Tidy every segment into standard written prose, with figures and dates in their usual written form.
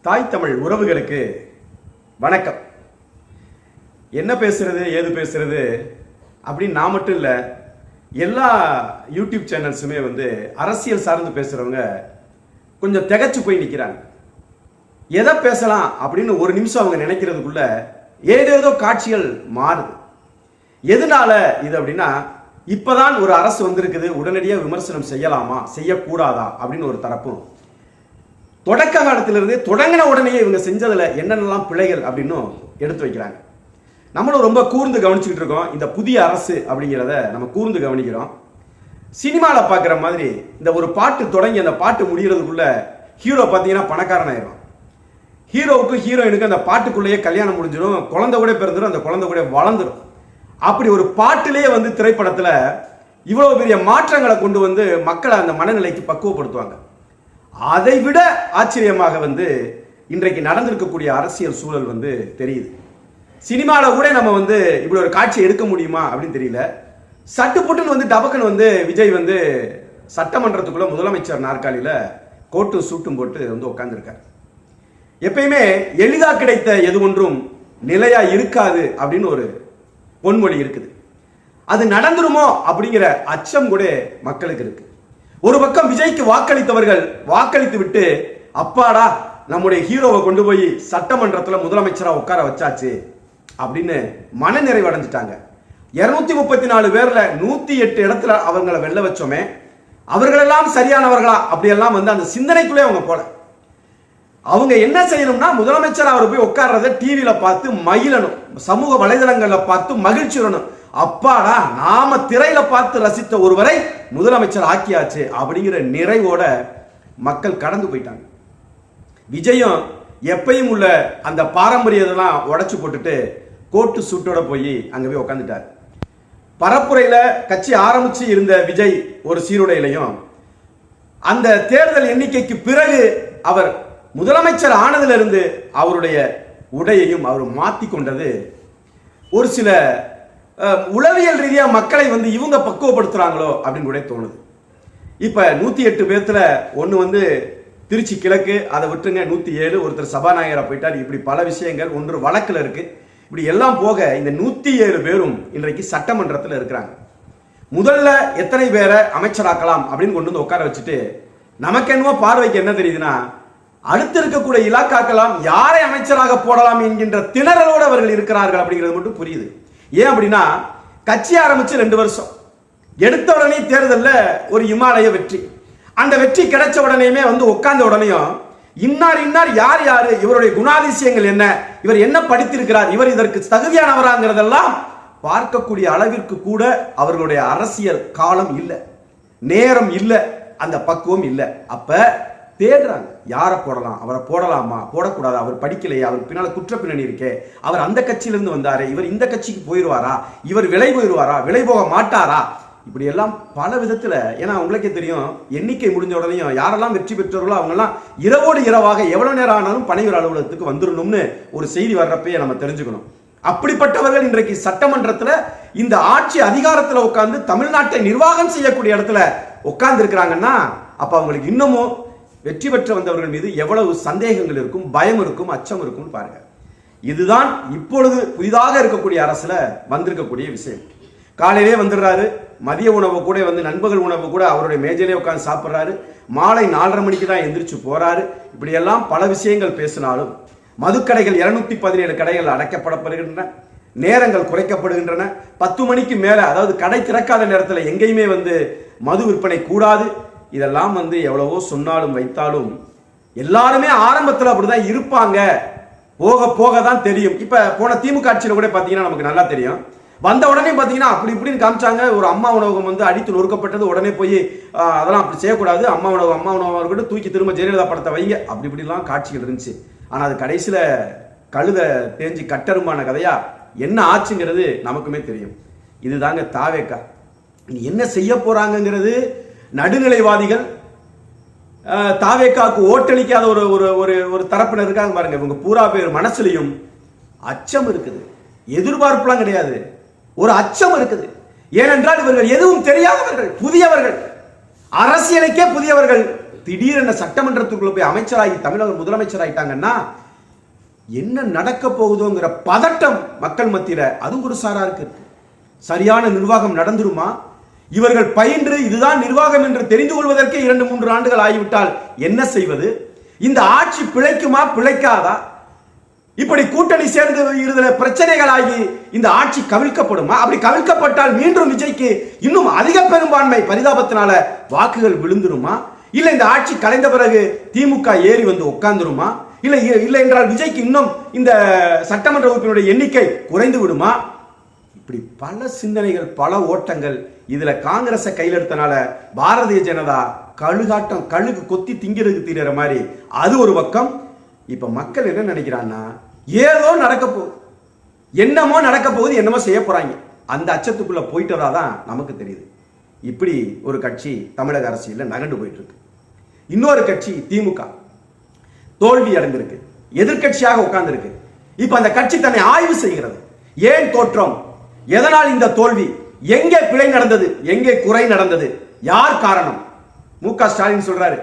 தாய் தமிழ் உறவுகளுக்கு வணக்கம். என்ன பேசுறது ஏது பேசுறது அப்படின்னு நான் மட்டும் இல்லை, எல்லா யூடியூப் சேனல்ஸுமே அரசியல் சார்ந்து பேசுறவங்க கொஞ்சம் திகச்சு போய் நிற்கிறாங்க. எதை பேசலாம் அப்படின்னு ஒரு நிமிஷம் அவங்க நினைக்கிறதுக்குள்ள ஏதேதோ காட்சிகள் மாறுது. எதனால இது அப்படின்னா, இப்பதான் ஒரு அரசு வந்திருக்குது, உடனடியாக விமர்சனம் செய்யலாமா செய்யக்கூடாதா அப்படின்னு ஒரு தரப்பும், தொடக்க காலத்திலிருந்தே தொடங்கின உடனே இவங்க செஞ்சதுல என்னென்னலாம் பிழைகள் அப்படின்னு எடுத்து வைக்கிறாங்க. நம்மளும் ரொம்ப கூர்ந்து கவனிச்சுக்கிட்டு இருக்கோம். இந்த புதிய அரசு அப்படிங்கிறத நம்ம கூர்ந்து கவனிக்கிறோம். சினிமாவில் பார்க்குற மாதிரி இந்த ஒரு பாட்டு தொடங்கி அந்த பாட்டு முடிகிறதுக்குள்ள ஹீரோ பார்த்தீங்கன்னா பணக்காரன் ஆயிரும். ஹீரோவுக்கும் ஹீரோயினுக்கும் அந்த பாட்டுக்குள்ளேயே கல்யாணம் முடிஞ்சிடும், குழந்தை கூட பிறந்துடும், அந்த குழந்தை கூட வளர்ந்துடும். அப்படி ஒரு பாட்டிலேயே திரைப்படத்தில் இவ்வளோ பெரிய மாற்றங்களை கொண்டு மக்களை அந்த மனநிலைக்கு பக்குவப்படுத்துவாங்க. அதை விட ஆச்சரியமாக இன்றைக்கு நடந்திருக்கக்கூடிய அரசியல் சூழல் தெரியுது. சினிமாவில் கூட நம்ம இப்படி ஒரு காட்சி எடுக்க முடியுமா அப்படின்னு தெரியல. சட்டு புட்டுன்னு டபக்குன்னு விஜய் சட்டமன்றத்துக்குள்ள முதலமைச்சர் நாற்காலியில் கோட்டும் சூட்டும் போட்டு உட்கார்ந்துருக்கார். எப்பயுமே எளிதா கிடைத்த எது ஒன்றும் நிலையா இருக்காது அப்படின்னு ஒரு பொன்மொழி இருக்குது. அது நடந்துருமோ அப்படிங்கிற அச்சம் கூட மக்களுக்கு இருக்கு. ஒரு பக்கம் விஜய்க்கு வாக்களித்தவர்கள் வாக்களித்து விட்டு, அப்பாடா நம்முடைய ஹீரோவை கொண்டு போய் சட்டமன்றத்தில் முதலமைச்சரா உட்கார வச்சாச்சு அப்படின்னு மன நிறைவு அடைஞ்சிட்டாங்க. 234 பேர்ல 108 இடத்துல அவங்களை வெல்ல வச்சோமே, அவர்களெல்லாம் சரியானவர்களா அப்படியெல்லாம் அந்த சிந்தனைக்குள்ளே அவங்க போல. அவங்க என்ன செய்யணும்னா, முதலமைச்சர் அவர் போய் உட்கார்றத டிவியில பார்த்து மகிழணும், சமூக வலைதளங்கள்ல பார்த்து மகிழ்ச்சிடணும். அப்பாடா நாம திரையில பார்த்து ரசித்த ஒருவரை முதலமைச்சர் ஆக்கியாச்சு அப்படிங்கிற நிறைவோட மக்கள் கடந்து போயிட்டாங்க. விஜயும் எப்பயும் உள்ள அந்த பாரம்பரியத்தெல்லாம் உடைச்சு போட்டுட்டு கோட்டு சூட்டோட போய் அங்க போய் உட்காந்துட்டார். பரப்புரையில கட்சி ஆரம்பிச்சு இருந்த விஜய் ஒரு சீருடையிலையும், அந்த தேர்தல் எண்ணிக்கைக்கு பிறகு அவர் முதலமைச்சர் ஆனதிலிருந்து அவருடைய உடையையும் அவர் மாத்தி கொண்டது ஒரு சில உளவியல் ரீதியா மக்களை இவங்க பக்குவப்படுத்துறாங்களோ அப்படின்னு கூட தோணுது. இப்ப 108 பேர்த்துல ஒன்னு திருச்சி கிழக்கு, அதை விட்டுங்க 107, ஒருத்தர் சபாநாயகரா போயிட்டார். இப்படி பல விஷயங்கள் ஒன்று வழக்குல இருக்கு. இப்படி எல்லாம் போக இந்த 107 பேரும் இன்றைக்கு சட்டமன்றத்தில் இருக்கிறாங்க. முதல்ல எத்தனை பேரை அமைச்சராக்கலாம் அப்படின்னு கொண்டு உட்கார வச்சுட்டு, நமக்கு என்னவோ பார்வைக்கு என்ன தெரியுதுன்னா, அடுத்து இருக்கக்கூடிய இலாக்காக்கலாம் யாரை அமைச்சராக போடலாம் என்கின்ற திணறலோடு அவர்கள் இருக்கிறார்கள் அப்படிங்கிறது மட்டும் புரியுது. ஏன் அப்படின்னா, கட்சி ஆரம்பிச்சு 2 வருஷம், எடுத்த உடனே தேர்தலில் ஒரு இமாலய வெற்றி. அந்த வெற்றி கிடைச்ச உடனேயுமே உட்கார்ந்த உடனேயும் இன்னார் இன்னார் யார் யாரு, இவருடைய குணாதிசயங்கள் என்ன, இவர் என்ன படித்திருக்கிறார், இவர் இதற்கு தகுதியானவராங்கிறதெல்லாம் பார்க்கக்கூடிய அளவிற்கு கூட அவர்களுடைய அரசியல் காலம் இல்லை, நேரம் இல்லை, அந்த பக்குவம் இல்லை. அப்ப தேடுறாங்க, யாரை போடலாம், அவரை போடலாமா போடக்கூடாது, அவர் படிக்கலையே, அவர் பின்னால குற்ற பின்னணி இருக்கே, அவர் அந்த கட்சியிலிருந்து வந்தாரு, இவர் இந்த கட்சிக்கு போயிடுவாரா, இவர் விலை போயிடுவாரா, விலை போக மாட்டாரா, இப்படி எல்லாம் பல விதத்துல. ஏன்னா உங்களுக்கே தெரியும், எண்ணிக்கை முடிஞ்ச உடனேயும் யாரெல்லாம் வெற்றி பெற்றவர்களோ அவங்கெல்லாம் இரவோடு இரவாக எவ்வளவு நேரம் ஆனாலும் பணியூர் அலுவலகத்துக்கு வந்துடணும்னு ஒரு செய்தி வர்றப்பே நம்ம தெரிஞ்சுக்கணும். அப்படிப்பட்டவர்கள் இன்றைக்கு சட்டமன்றத்தில் இந்த ஆட்சி அதிகாரத்தில் உட்கார்ந்து தமிழ்நாட்டை நிர்வாகம் செய்யக்கூடிய இடத்துல உட்கார்ந்து இருக்கிறாங்கன்னா, அப்ப அவங்களுக்கு இன்னமும் வெற்றி பெற்று வந்தவர்கள் மீது எவ்வளவு சந்தேகங்கள் இருக்கும், பயம் இருக்கும், அச்சம் இருக்கும் பாருங்க. இதுதான் இப்பொழுது புதிதாக இருக்கக்கூடிய அரசுல வந்திருக்கக்கூடிய விஷயம். காலையிலே வந்துடுறாரு, மதிய உணவு கூட நண்பகல் உணவு கூட அவருடைய மேஜையிலே உட்கார்ந்து சாப்பிட்றாரு, மாலை 4:30 மணிக்கு தான் எந்திரிச்சு போறாரு. இப்படி எல்லாம் பல விஷயங்கள் பேசினாலும் மதுக்கடைகள் 217 கடைகள் அடைக்கப்படப்படுகின்றன, நேரங்கள் குறைக்கப்படுகின்றன. 10 மணிக்கு மேல, அதாவது கடை திறக்காத நேரத்தில் எங்கேயுமே மது விற்பனை கூடாது. இதெல்லாம் எவ்வளவோ சொன்னாலும் வைத்தாலும் எல்லாருமே ஆரம்பத்தில் அப்படிதான் இருப்பாங்க, போக போக தான் தெரியும். இப்ப போன திமுக ஆட்சியில் கூட பாத்தீங்கன்னா நமக்கு நல்லா தெரியும். வந்த உடனே பாத்தீங்கன்னா அப்படி இப்படின்னு காமிச்சாங்க. ஒரு அம்மா உணவகம் அடித்து நொறுக்கப்பட்டது, உடனே போய் அதெல்லாம் அப்படி செய்யக்கூடாது, அம்மா உணவகம் இருக்கட்டும், தூக்கி திரும்ப ஜெயலலிதா படத்தை வைங்க, அப்படி இப்படிலாம் காட்சிகள் இருந்துச்சு. ஆனா அது கடைசியில கழுத தேஞ்சி கட்டருமான கதையா என்ன ஆச்சுங்கிறது நமக்குமே தெரியும். இதுதாங்க தாவேக்கா. என்ன செய்ய போறாங்கிறது நடுநிலைவாதிகள், தாவேக்காவுக்கு ஓட்டளிக்காத ஒரு ஒரு ஒரு தரப்பினர் இருக்காங்க பாருங்க. இவங்க பூரா பேர் மனசுலையும் அச்சம் இருக்குது, எதிர்பார்ப்புலாம் கிடையாது, ஒரு அச்சம் இருக்குது. ஏனென்றால் இவர்கள் எதுவும் தெரியாதவர்கள், புதியவர்கள், அரசியலுக்கே புதியவர்கள், திடீரென சட்டமன்றத்துக்குள்ள போய் அமைச்சராகி தமிழக முதலமைச்சர் ஆயிட்டாங்கன்னா என்ன நடக்க போகுதோங்கிற பதட்டம் மக்கள் மத்தியில அதுவும் ஒரு சாரா இருக்கு. சரியான நிர்வாகம் நடந்துருமா? இவர்கள் பயின்று இதுதான் நிர்வாகம் என்று தெரிந்து கொள்வதற்கே 2-3 ஆண்டுகள் ஆகிவிட்டால் என்ன செய்வது? இந்த ஆட்சி பிழைக்குமா பிழைக்காதா? இப்படி கூட்டணி சேர்ந்து இருந்த பிரச்சனைகளாகி இந்த ஆட்சி கவிழ்க்கப்படுமா? அப்படி கவிழ்க்கப்பட்டால் மீண்டும் விஜய்க்கு இன்னும் அதிக பெரும்பான்மை பரிதாபத்தினால வாக்குகள் விழுந்துருமா? இல்ல இந்த ஆட்சி கலைந்த பிறகு திமுக ஏறி வந்து உட்கார்ந்துருமா? இல்லை என்றால் விஜய்க்கு இன்னும் இந்த சட்டமன்ற உறுப்பினருடைய எண்ணிக்கை குறைந்து விடுமா? இப்படி பல சிந்தனைகள், பல ஓட்டங்கள். இதுல காங்கிரஸை கையில் எடுத்தனால பாரதிய ஜனதா கழுகு கொத்தி திங்கிறதுக்கு தீர மாதிரி அது ஒரு பக்கம். இப்ப மக்கள் என்ன நினைக்கிறான்னா, ஏதோ நடக்க போகுது, என்னமோ நடக்க போகுது, என்னமோ செய்ய போறாங்க, அந்த அச்சத்துக்குள்ள போயிட்டதா தான் நமக்கு தெரியுது. இப்படி ஒரு கட்சி தமிழக அரசியலில் நகண்டு போயிட்டு இருக்கு. இன்னொரு கட்சி திமுக தோல்வி அடைந்திருக்கு, எதிர்கட்சியாக உட்கார்ந்து இருக்கு. இப்ப அந்த கட்சி தன்னை ஆய்வு செய்கிறது. ஏன் தோற்றம், எதனால் இந்த தோல்வி, எங்கே பிழை நடந்தது, எங்கே குறை நடந்தது, யார் காரணம்? மு.க. ஸ்டாலின் சொல்றாரு,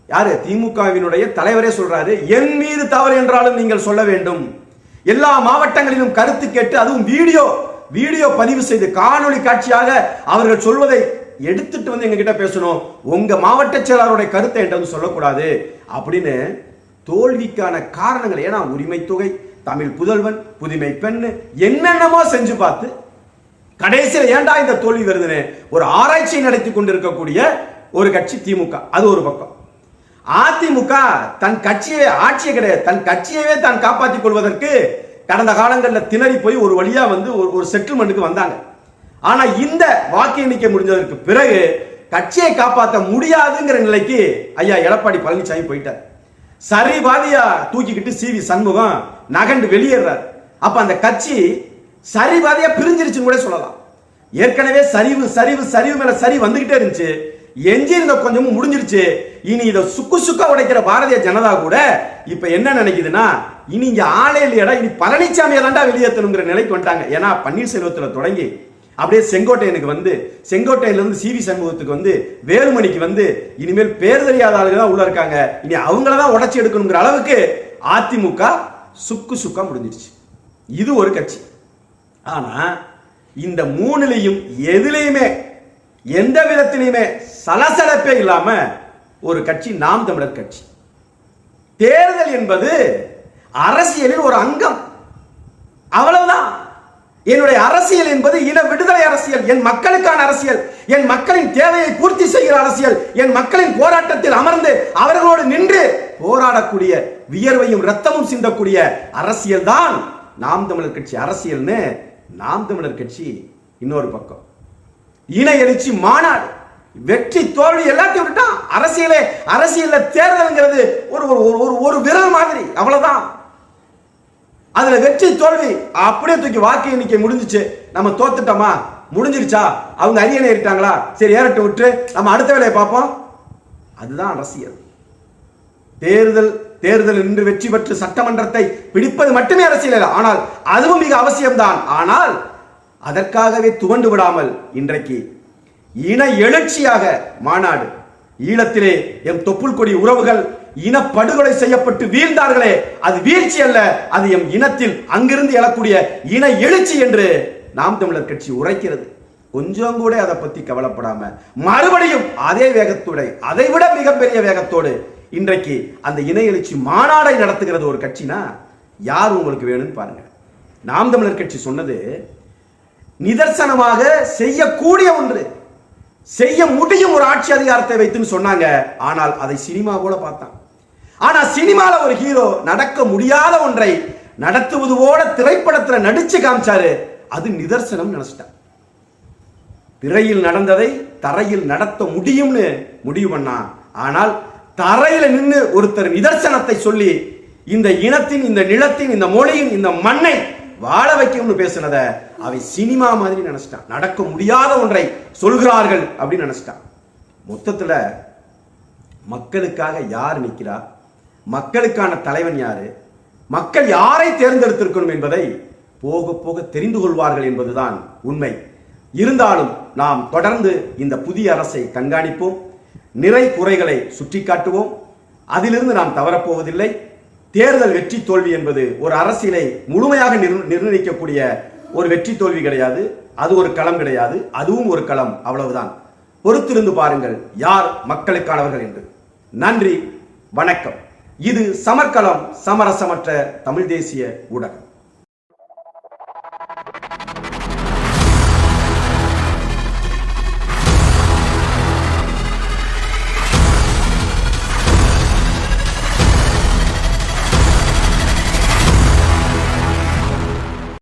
யாரு திமுகவினுடைய தலைவரே சொல்றாரு, என் மீது தவறு என்றாலும் நீங்கள் சொல்ல வேண்டும். எல்லா மாவட்டங்களிலும் கருத்து கேட்டு அதுவும் வீடியோ பதிவு செய்து காணொளி காட்சியாக அவர்கள் சொல்வதை எடுத்துட்டு வந்து எங்க கிட்ட பேசணும். உங்க மாவட்ட செயலாளருடைய கருத்தை என்று சொல்லக்கூடாது அப்படின்னு தோல்விக்கான காரணங்கள், ஏன்னா உரிமை தொகை, தமிழ் புதல்வன், புதுமை பெண்ணு, என்னென்னமோ செஞ்சு பார்த்து கடைசியில் ஏண்டா இந்த தோல்வி வருதுன்னு ஒரு ஆராய்ச்சி நடத்தி கொண்டிருக்கக்கூடிய ஒரு கட்சி திமுக. அது ஒரு பக்கம். அதிமுக தன் கட்சியை, ஆட்சியை கிடையாது, தன் கட்சியவே தான் காப்பாற்றிக் கொள்வதற்கு கடந்த காலங்களில் திணறி போய் ஒரு வழியா வந்து ஒரு செட்டில்மெண்ட்டுக்கு வந்தாங்க. ஆனா இந்த வாக்கு எண்ணிக்கை முடிஞ்சதற்கு பிறகு கட்சியை காப்பாற்ற முடியாதுங்கிற நிலைக்கு ஐயா எடப்பாடி பழனிசாமி போயிட்டார். சரிபாதியா தூக்கிக்கிட்டு சி.வி. சண்முகம் நகண்டு வெளியேறார். அப்ப அந்த கட்சி சரிபாதியா பிரிஞ்சிருச்சுன்னு கூட சொல்லலாம். ஏற்கனவே சரிவு மேல சரி வந்துகிட்டே இருந்துச்சு, எஞ்சி இருந்த கொஞ்சமும் முடிஞ்சிருச்சு. இனி இதை சுக்கா உடைக்கிற பாரதிய ஜனதா கூட இப்ப என்ன நினைக்குதுன்னா, இனி இங்க ஆளே இல்லையடா, இனி பழனிசாமியை தாண்டா வெளியேற்றணுங்கிற நிலைக்கு வந்துட்டாங்க. ஏன்னா பன்னீர்செல்வத்துல தொடங்கி அப்படியே செங்கோட்டையனுக்கு வந்து, செங்கோட்டையில இருந்து சி.வி. சண்முகத்துக்கு வந்து, வேலுமணிக்கு வந்து, இனிமேல் பேர் தெரியாத ஆளுங்க தான் உள்ள இருக்காங்க, இனி அவங்களதான் உடைச்சி எடுக்கணுங்கிற அளவுக்கு அதிமுக சுக்கா முடிஞ்சிருச்சு. இது ஒரு கட்சி. ஆனா இந்த மூணுலையும் எதுலையுமே எந்த விதத்திலையுமே சலசலப்பே இல்லாம ஒரு கட்சி நாம் தமிழர் கட்சி. தேர்தல் என்பது அரசியலில் ஒரு அங்கம், அவ்வளவுதான். என்னுடைய அரசியல் என்பது இன விடுதலை அரசியல், என் மக்களுக்கான அரசியல், என் மக்களின் தேவையை பூர்த்தி செய்கிற அரசியல், என் மக்களின் போராட்டத்தில் அமர்ந்து அவர்களோடு நின்று போராடக்கூடிய, வியர்வையும் ரத்தமும் சிந்தக்கூடிய அரசியல் தான் நாம் தமிழர் கட்சி அரசியல்னு நாம் தமிழர் கட்சி. இன்னொரு பக்கம் இன எழுச்சி மாநாடு, வெற்றி தோல்வி எல்லாத்தையும் விட்டா அரசியல தேர்தல்ங்கிறது ஒரு விரல் மாதிரி, அவ்வளவுதான். அதுல வெற்றி தோல்வி அப்படியே தூக்கி வாக்கு எண்ணிக்கை முடிஞ்சிச்சு, நம்ம தோத்துட்டோமா, முடிஞ்சிருச்சா, அவங்க அரியணை ஏறிட்டாங்களா, சரி ஏறட்டு விட்டு நம்ம அடுத்த வேலையை பார்ப்போம். அதுதான் அரசியல். தேர்தல் நின்று வெற்றி பெற்று சட்டமன்றத்தை பிடிப்பது மட்டுமே அரசியல் அல்ல, ஆனால் அதுவும் மிக அவசியம்தான். ஆனால் அதற்காகவே துவண்டு விடாமல் இன்றைக்கு இன எழுச்சியாக மாநாடு, ஈழத்திலே எம் தொப்புள் கொடி உறவுகள் இனப்படுகொலை செய்யப்பட்டு வீழ்ந்தார்களே, அது வீழ்ச்சி அல்ல, அது எம் இனத்தில் அங்கிருந்து எழக்கூடிய இன எழுச்சி என்று நாம் தமிழர் கட்சி உரைக்கிறது. கொஞ்சம் கூட அதை பத்தி கவலைப்படாம மறுபடியும் அதே வேகத்தோடு, அதை விட மிகப்பெரிய வேகத்தோடு இன்றைக்கு அந்த இன எழுச்சி மாநாடை நடத்துகிறது ஒரு கட்சினா யார் உங்களுக்கு வேணும்னு பாருங்க. நாம் தமிழர் கட்சி சொன்னது நிதர்சனமாக செய்யக்கூடிய ஒன்று, செய்ய முடியும் ஒரு ஆட்சி அதிகாரத்தை வைத்துன்னு சொன்னாங்க. ஆனால் அதை சினிமா போல பார்த்தான். ஆனா சினிமால ஒரு ஹீரோ நடக்க முடியாத ஒன்றை நடத்துவது போல திரைப்படத்துல நடிச்சு காமிச்சாரு, அது நிதர்சனம் நினைச்சிட்டான். திரையில் நடந்ததை தரையில் நடத்த முடியும்னு முடிவு பண்ணா. ஆனால் தரையில நின்று ஒருத்தர் நிதர்சனத்தை சொல்லி இந்த இனத்தின், இந்த நிலத்தின், இந்த மொழியின், இந்த மண்ணை வாழ வைக்கும்னு பேசினத அவை சினிமா மாதிரி நினைச்சிட்டான். நடக்க முடியாத ஒன்றை சொல்கிறார்கள் அப்படின்னு நினைச்சிட்டான். மொத்தத்துல மக்களுக்காக யார் நிற்கிறா, மக்களுக்கான தலைவன் யாரு, மக்கள் யாரை தேர்ந்தெடுத்திருக்கணும் என்பதை போக போக தெரிந்து கொள்வார்கள் என்பதுதான் உண்மை. இருந்தாலும் நாம் தொடர்ந்து இந்த புதிய அரசை கண்காணிப்போம். நிறை குறைகளை சுட்டிக்காட்டுவோம். அதிலிருந்து நாம் தவறப்போவதில்லை. தேர்தல் வெற்றி தோல்வி என்பது ஒரு அரசியலை முழுமையாக நிர்ணயிக்கக்கூடிய ஒரு வெற்றி தோல்வி கிடையாது. அது ஒரு களம் கிடையாது, அதுவும் ஒரு களம், அவ்வளவுதான். பொறுத்திருந்து பாருங்கள் யார் மக்களுக்கானவர்கள் என்று. நன்றி, வணக்கம். இது சமர்க்களம், சமரசமற்ற தமிழ் தேசிய ஊடகம்.